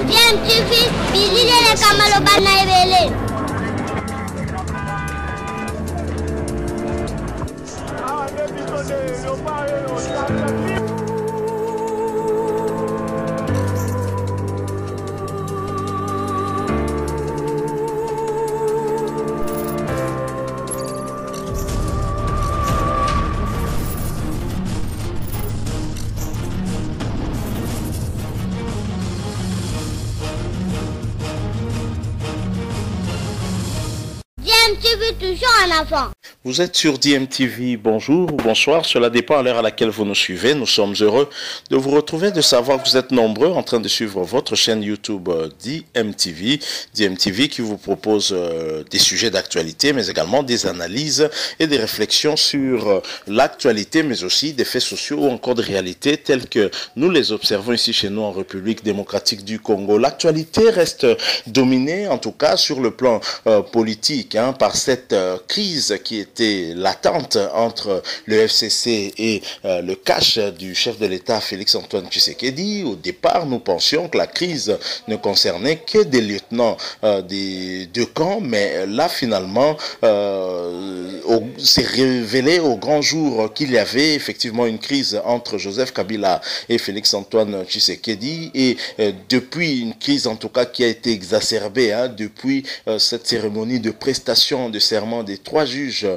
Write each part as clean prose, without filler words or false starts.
DMTV, bilile kamalo bana ebele. DMTV toujours en avant. Vous êtes sur DMTV, bonjour ou bonsoir, cela dépend à l'heure à laquelle vous nous suivez. Nous sommes heureux de vous retrouver, de savoir que vous êtes nombreux en train de suivre votre chaîne YouTube DMTV. DMTV qui vous propose des sujets d'actualité, mais également des analyses et des réflexions sur l'actualité, mais aussi des faits sociaux ou encore de réalités telles que nous les observons ici chez nous en République démocratique du Congo. L'actualité reste dominée, en tout cas sur le plan politique, par cette crise qui était latente entre le FCC et le cache du chef de l'État Félix-Antoine Tshisekedi. Au départ, nous pensions que la crise ne concernait que des lieutenants des deux camps, mais là finalement s'est révélé au grand jour qu'il y avait effectivement une crise entre Joseph Kabila et Félix-Antoine Tshisekedi, et depuis une crise en tout cas qui a été exacerbée depuis cette cérémonie de prestation de serment des 3 juges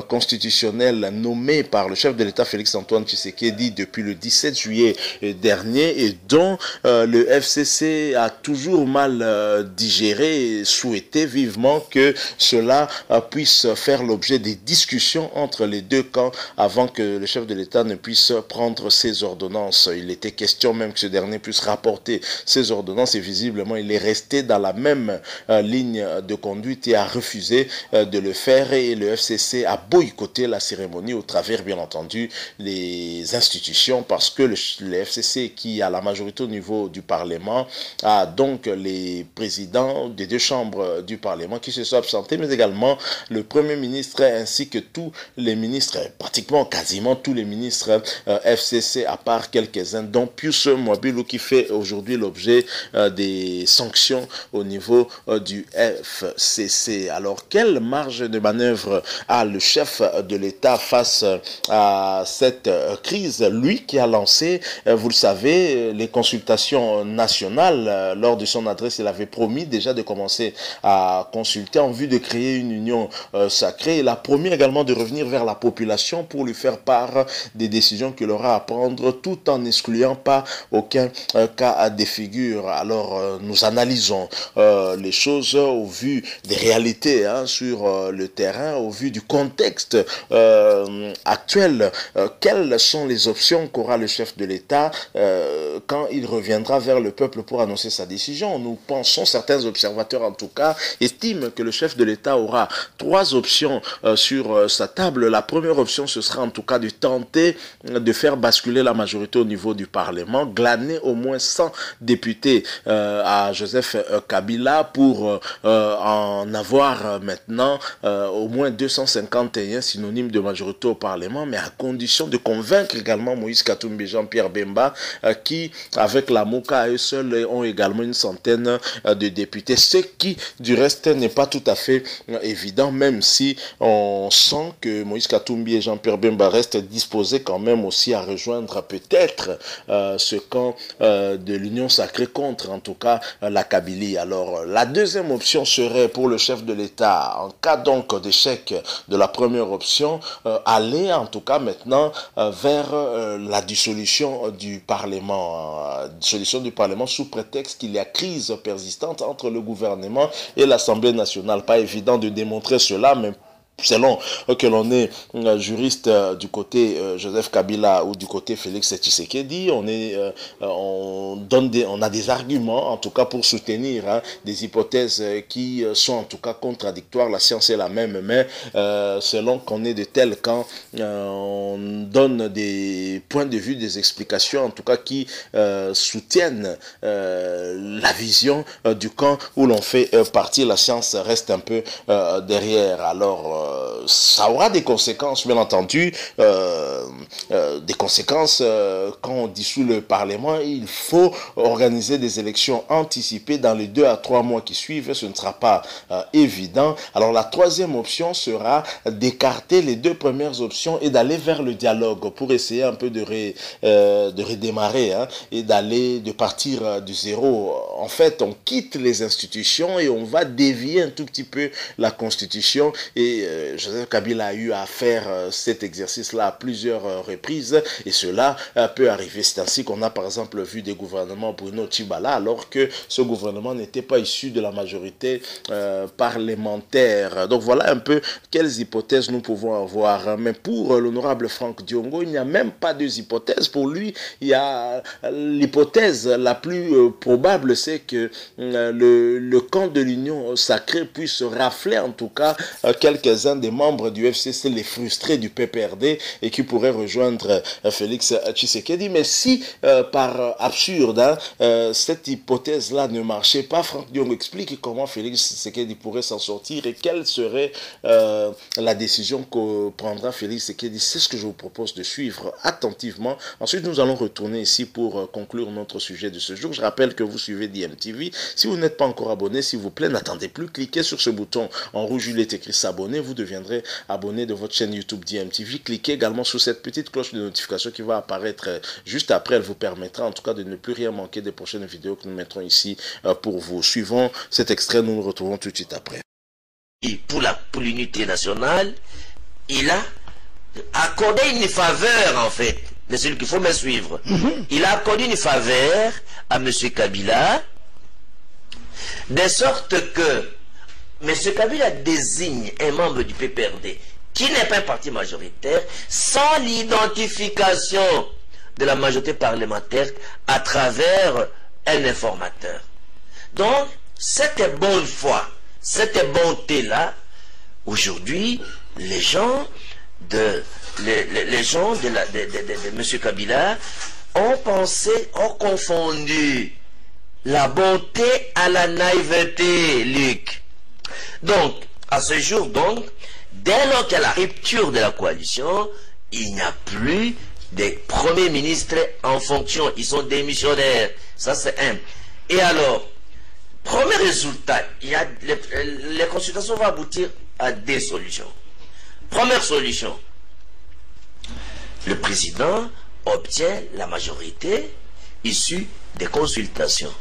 constitutionnels nommés par le chef de l'État Félix-Antoine Tshisekedi depuis le 17 juillet dernier, et dont le FCC a toujours mal digéré et souhaité vivement que cela puisse faire l'objet des discussions entre les deux camps avant que le chef de l'État ne puisse prendre ses ordonnances. Il était question même que ce dernier puisse rapporter ses ordonnances, et visiblement il est resté dans la même ligne de conduite et a refusé de le faire, et le FCC a boycotté la cérémonie au travers bien entendu les institutions, parce que le FCC qui a la majorité au niveau du Parlement a donc les présidents des 2 chambres du Parlement qui se sont absentés, mais également le Premier ministre ainsi que tous les ministres, pratiquement quasiment tous les ministres FCC à part quelques-uns, dont Pius Mwabilou qui fait aujourd'hui l'objet des sanctions au niveau du FCC. Alors quelle marge de manœuvre a le chef de l'État face à cette crise, lui qui a lancé, vous le savez, les consultations nationales? Lors de son adresse, il avait promis déjà de commencer à consulter en vue de créer une union sacrée. Il a promis également de revenir vers la population pour lui faire part des décisions qu'il aura à prendre, tout en n'excluant pas aucun cas de figure. Alors nous analysons les choses au vu des réalités sur le terrain, au vu du contexte actuel. Quelles sont les options qu'aura le chef de l'État quand il reviendra vers le peuple pour annoncer sa décision? Nous pensons, certains observateurs en tout cas, estiment que le chef de l'État aura 3 options sur sa table. La première option, ce sera en tout cas de tenter de faire basculer la majorité au niveau du Parlement, glaner au moins 100 députés à Joseph Kabila pour en avoir maintenant au moins 251 synonymes de majorité au Parlement, mais à condition de convaincre également Moïse Katumbi et Jean-Pierre Bemba qui, avec la MOCA à eux seuls, ont également une centaine de députés, ce qui du reste n'est pas tout à fait évident, même si on sent que Moïse Katumbi et Jean-Pierre Bemba restent disposés quand même aussi à rejoindre peut-être ce camp de l'Union sacrée contre en tout cas la Kabylie. Alors la deuxième option serait pour le chef de l'État, en cas donc d'échec de la première option, aller en tout cas maintenant vers la dissolution du Parlement. Dissolution du Parlement sous prétexte qu'il y a crise persistante entre le gouvernement et l'Assemblée nationale. Pas évident de démontrer cela, mais selon que l'on est juriste du côté Joseph Kabila ou du côté Félix Tshisekedi, on a des arguments en tout cas pour soutenir des hypothèses qui sont en tout cas contradictoires. La science est la même, mais selon qu'on est de tel camp, on donne des points de vue, des explications en tout cas qui soutiennent la vision du camp où l'on fait partie. La science reste un peu derrière. Alors ça aura des conséquences, bien entendu, des conséquences quand on dissout le Parlement. Il faut organiser des élections anticipées dans les 2 à 3 mois qui suivent. Ce ne sera pas évident. Alors la troisième option sera d'écarter les 2 premières options et d'aller vers le dialogue pour essayer un peu de redémarrer, hein, et de partir du zéro. En fait, on quitte les institutions et on va dévier un tout petit peu la Constitution. Et Joseph Kabila a eu à faire cet exercice-là à plusieurs reprises et cela peut arriver. C'est ainsi qu'on a par exemple vu des gouvernements Bruno Tshibala alors que ce gouvernement n'était pas issu de la majorité parlementaire. Donc voilà un peu quelles hypothèses nous pouvons avoir. Mais pour l'honorable Franck Diongo, il n'y a même pas 2 hypothèses. Pour lui, il y a l'hypothèse la plus probable, c'est que le camp de l'Union sacrée puisse rafler en tout cas quelques-uns des membres du FCC, les frustrés du PPRD, et qui pourraient rejoindre Félix Tshisekedi. Mais si par absurde, hein, cette hypothèse-là ne marchait pas, Franck Diongo explique comment Félix Tshisekedi pourrait s'en sortir et quelle serait la décision que prendra Félix Tshisekedi. C'est ce que je vous propose de suivre attentivement. Ensuite, nous allons retourner ici pour conclure notre sujet de ce jour. Je rappelle que vous suivez DMTV. Si vous n'êtes pas encore abonné, s'il vous plaît, n'attendez plus. Cliquez sur ce bouton en rouge, il est écrit s'abonner. Vous deviendrez abonné de votre chaîne YouTube DMTV. Cliquez également sur cette petite cloche de notification qui va apparaître juste après. Elle vous permettra en tout cas de ne plus rien manquer des prochaines vidéos que nous mettrons ici pour vous. Suivons cet extrait, nous nous retrouvons tout de suite après. Et pour l'unité nationale, il a accordé une faveur en fait de celui qu'il faut me suivre. Il a accordé une faveur à M. Kabila, de sorte que M. Kabila désigne un membre du PPRD qui n'est pas un parti majoritaire sans l'identification de la majorité parlementaire à travers un informateur. Donc, cette bonne foi, cette bonté-là, aujourd'hui, les gens de M. Kabila ont pensé, ont confondu la bonté à la naïveté, Luc. Donc, à ce jour, donc, dès lors qu'il y a la rupture de la coalition, il n'y a plus de premiers ministres en fonction. Ils sont démissionnaires. Ça, c'est un. Et alors, premier résultat, les consultations vont aboutir à des solutions. Première solution, le président obtient la majorité issue des consultations.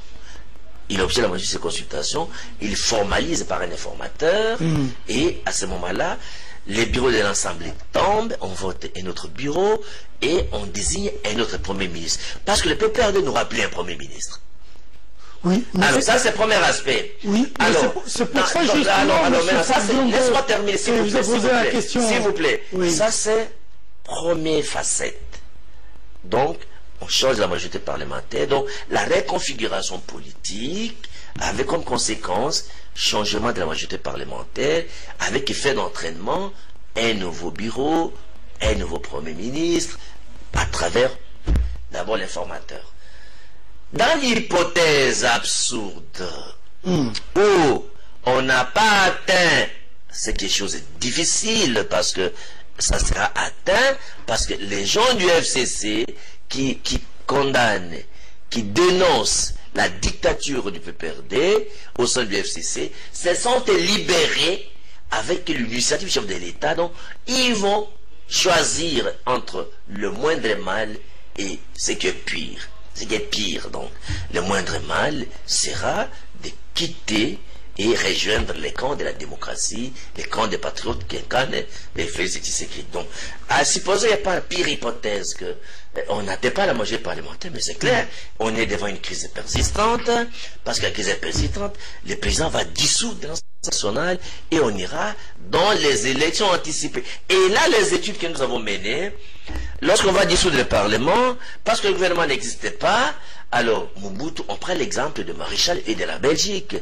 Il obtient la majorité des consultations, il formalise par un informateur, et à ce moment-là, les bureaux de l'Assemblée tombent, on vote un autre bureau, et on désigne un autre Premier ministre. Parce que le PPRD n'aura plus un Premier ministre. Oui, alors ça c'est le premier aspect. Oui, alors c'est pour ça justement. Laisse-moi terminer s'il vous plaît. S'il vous plaît. Oui. Ça c'est première facette. Donc on change la majorité parlementaire. Donc la reconfiguration politique avec comme conséquence changement de la majorité parlementaire avec effet d'entraînement, un nouveau bureau, un nouveau Premier ministre à travers d'abord l'informateur. Dans l'hypothèse absurde où on n'a pas atteint, c'est quelque chose de difficile parce que ça sera atteint, parce que les gens du FCC qui condamnent, qui dénoncent la dictature du PPRD au sein du FCC, se sont libérés avec l'initiative chef de l'État. Donc, ils vont choisir entre le moindre mal et ce qui est pire. Ce qui est pire, donc, le moindre mal sera de quitter et rejoindre les camps de la démocratie, les camps des patriotes qui incarnent les Félix Tshisekedi. Donc, à supposer qu'il n'y a pas pire hypothèse que on n'atteint pas la majorité parlementaire, mais c'est clair, on est devant une crise persistante, parce que la crise est persistante, le président va dissoudre l'Assemblée nationale et on ira dans les élections anticipées. Et là, les études que nous avons menées, lorsqu'on va dissoudre le Parlement, parce que le gouvernement n'existait pas, alors Mobutu, on prend l'exemple de Maréchal et de la Belgique.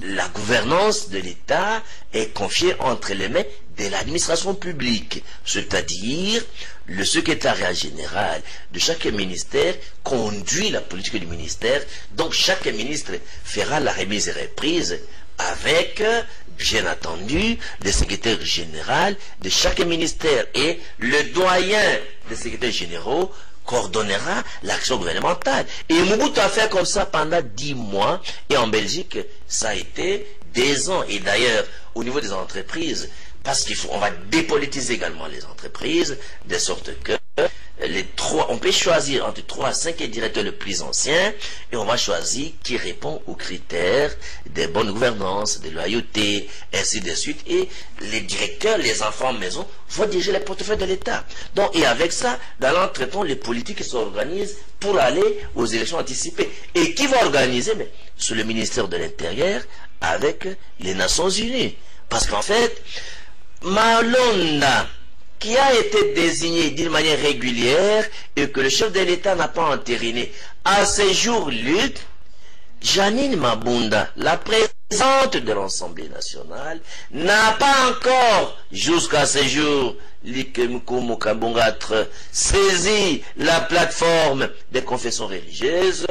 La gouvernance de l'État est confiée entre les mains de l'administration publique, c'est-à-dire le secrétariat général de chaque ministère conduit la politique du ministère, donc chaque ministre fera la remise et reprise avec, bien entendu, le secrétaire général de chaque ministère et le doyen des secrétaires généraux coordonnera l'action gouvernementale. Et Mobutu a fait comme ça pendant 10 mois, et en Belgique, ça a été des ans. Et d'ailleurs, au niveau des entreprises, parce qu'on va dépolitiser également les entreprises, de sorte que on peut choisir entre 3 à 5 directeurs les plus anciens, et on va choisir qui répond aux critères de bonne gouvernance, de loyauté, ainsi de suite. Et les directeurs, les enfants maison, vont diriger les portefeuilles de l'État. Donc, et avec ça, dans l'entretemps, les politiques s'organisent pour aller aux élections anticipées. Et qui va organiser? Mais c'est le ministère de l'Intérieur avec les Nations Unies. Parce qu'en fait, Malonda, qui a été désigné d'une manière régulière et que le chef de l'État n'a pas entériné, à ce jour, Luc, Janine Mabunda, la présidente de l'Assemblée nationale, n'a pas encore, jusqu'à ce jour, saisi la plateforme des confessions religieuses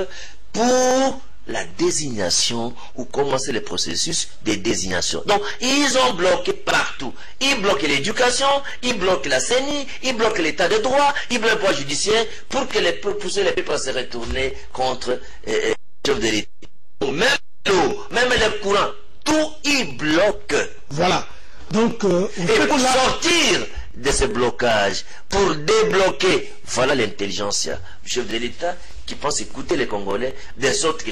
pour la désignation ou commencer le processus de désignation. Donc, ils ont bloqué partout. Ils bloquent l'éducation, ils bloquent la CENI, ils bloquent l'état de droit, ils bloquent le pouvoir judiciaire pour pousser les peuples à se retourner contre le chef de l'État. Même l'eau, même les courants, tout ils bloquent. Voilà. Donc, et pour sortir de ce blocage, pour débloquer, voilà l'intelligentsia du chef de l'État qui pense écouter les Congolais, de sorte que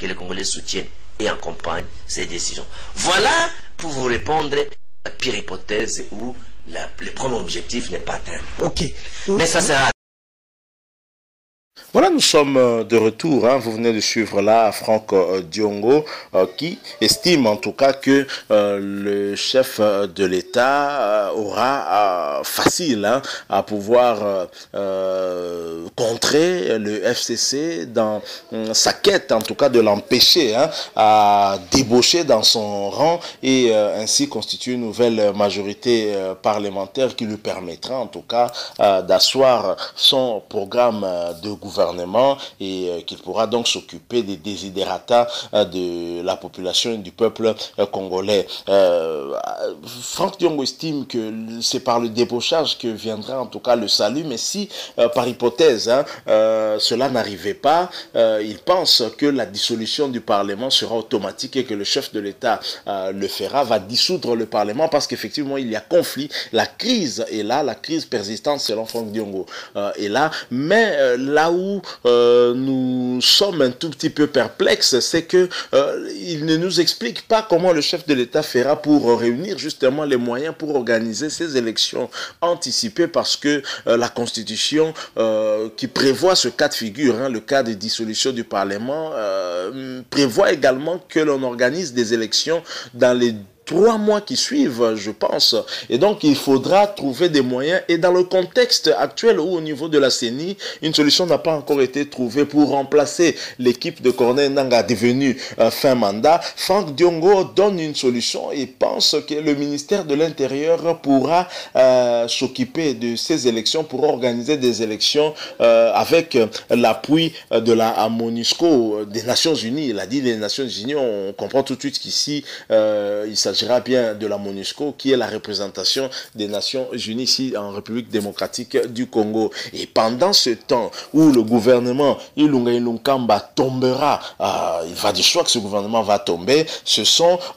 les Congolais soutiennent et accompagnent ces décisions. Voilà pour vous répondre à la pire hypothèse où le premier objectif n'est pas atteint. ok. Mais ça sera. Voilà, nous sommes de retour. Vous venez de suivre là Franck Diongo qui estime en tout cas que le chef de l'État aura facile à pouvoir contrer le FCC dans sa quête en tout cas de l'empêcher à débaucher dans son rang et ainsi constituer une nouvelle majorité parlementaire qui lui permettra en tout cas d'asseoir son programme de gouvernement et qu'il pourra donc s'occuper des desiderata de la population et du peuple congolais. Franck Diongo estime que c'est par le débauchage que viendra en tout cas le salut, mais si par hypothèse cela n'arrivait pas, il pense que la dissolution du Parlement sera automatique et que le chef de l'État le fera, va dissoudre le Parlement parce qu'effectivement il y a conflit, la crise est là, la crise persistante selon Franck Diongo est là, mais là où nous sommes un tout petit peu perplexes, c'est que il ne nous explique pas comment le chef de l'État fera pour réunir justement les moyens pour organiser ces élections anticipées, parce que la Constitution qui prévoit ce cas de figure, le cas de dissolution du Parlement, prévoit également que l'on organise des élections dans les 3 mois qui suivent, je pense. Et donc, il faudra trouver des moyens. Et dans le contexte actuel où, au niveau de la CENI, une solution n'a pas encore été trouvée pour remplacer l'équipe de Corneille Nangaa devenue fin mandat, Franck Diongo donne une solution et pense que le ministère de l'Intérieur pourra s'occuper de ces élections, pourra organiser des élections avec l'appui de la MONUSCO, des Nations Unies. Il a dit les Nations Unies, on comprend tout de suite qu'ici, il s'agit bien de la MONUSCO, qui est la représentation des Nations Unies ici en République démocratique du Congo. Et pendant ce temps où le gouvernement Ilunga Ilunkamba tombera, il va de soi que ce gouvernement va tomber,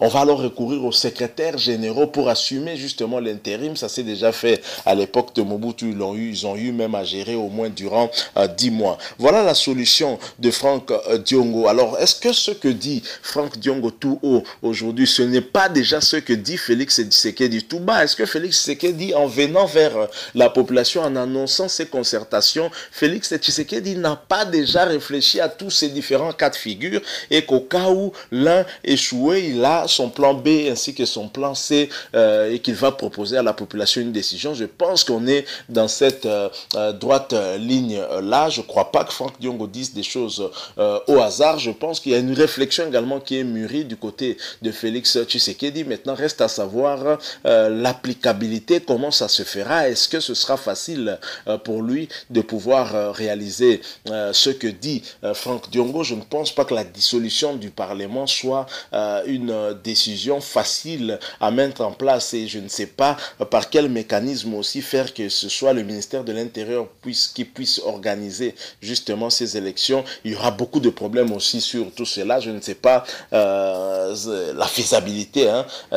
on va alors recourir aux secrétaires généraux pour assumer justement l'intérim. Ça s'est déjà fait à l'époque de Mobutu, ils ont eu même à gérer au moins durant 10 mois. Voilà la solution de Franck Diongo. Alors, est-ce que ce que dit Franck Diongo tout haut aujourd'hui, ce n'est pas déjà ce que dit Félix Tshisekedi tout bas? Est-ce que Félix Tshisekedi, en venant vers la population, en annonçant ces concertations, Félix Tshisekedi n'a pas déjà réfléchi à tous ces différents cas de figure et qu'au cas où l'un échouait, il a son plan B ainsi que son plan C et qu'il va proposer à la population une décision? Je pense qu'on est dans cette droite ligne-là. Je ne crois pas que Franck Diongo dise des choses au hasard. Je pense qu'il y a une réflexion également qui est mûrie du côté de Félix Tshisekedi Tshisekedi. Maintenant, reste à savoir l'applicabilité, comment ça se fera. Est-ce que ce sera facile pour lui de pouvoir réaliser ce que dit Franck Diongo? Je ne pense pas que la dissolution du Parlement soit une décision facile à mettre en place, et je ne sais pas par quel mécanisme aussi faire que ce soit le ministère de l'Intérieur qui puisse organiser justement ces élections. Il y aura beaucoup de problèmes aussi sur tout cela. Je ne sais pas la faisabilité,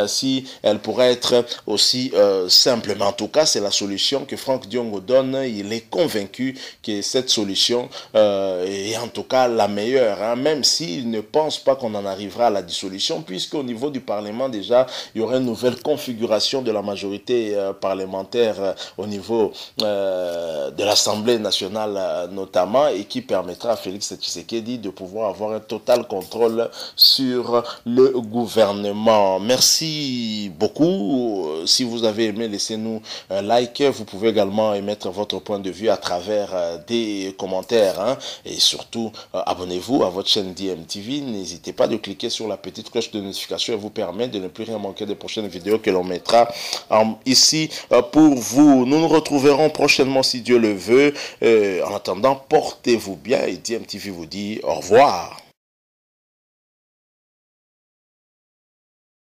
si elle pourrait être aussi simple. Mais en tout cas, c'est la solution que Franck Diongo donne. Il est convaincu que cette solution est en tout cas la meilleure, même s'il ne pense pas qu'on en arrivera à la dissolution, puisqu'au niveau du Parlement, déjà, il y aurait une nouvelle configuration de la majorité parlementaire au niveau de l'Assemblée nationale notamment, et qui permettra à Félix Tshisekedi de pouvoir avoir un total contrôle sur le gouvernement. Merci beaucoup. Si vous avez aimé, laissez-nous un like. Vous pouvez également émettre votre point de vue à travers des commentaires, et surtout abonnez-vous à votre chaîne DMTV. N'hésitez pas de cliquer sur la petite cloche de notification, et vous permet de ne plus rien manquer des prochaines vidéos que l'on mettra ici pour vous. Nous nous retrouverons prochainement si Dieu le veut. En attendant, portez-vous bien, et DMTV vous dit au revoir.